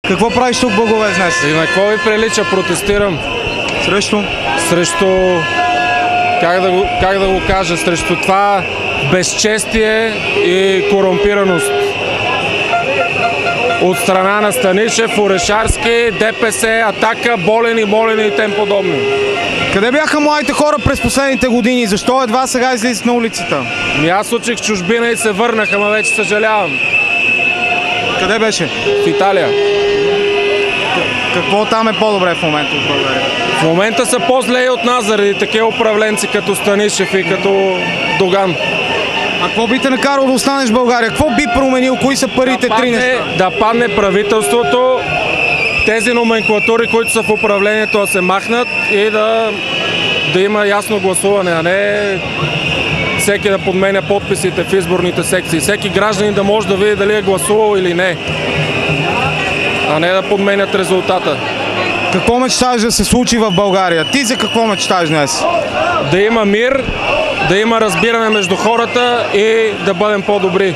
Какво правиш тук в Благовест днес? И на какво ви прилича? Протестирам. Срещу? Срещу... Как да го кажа? Срещу това безчестие и корумпираност. От страна на Станишев, Орешарски, ДПС, Атака, Болени, Молени и тем подобни. Къде бяха младите хора през последните години? Защо едва сега излизат на улицата? Аз учих чужбина и се върнах, ама вече съжалявам. Къде беше? В Италия. Какво там е по-добре в момента от България? В момента са по-зле от нас заради такива управленци като Станишев и като Доган. А какво би те накарало да останеш в България? Какво би променил? Кои са първите три неща? Да падне правителството, тези номенклатури, които са в управлението, да се махнат и да има ясно гласуване, а не всеки да подменя подписите в изборните секции. Всеки гражданин да може да види дали е гласувал или не, а не да подменят резултата. Какво мечтаеш да се случи в България? Ти за какво мечтаеш днес? Да има мир, да има разбиране между хората и да бъдем по-добри.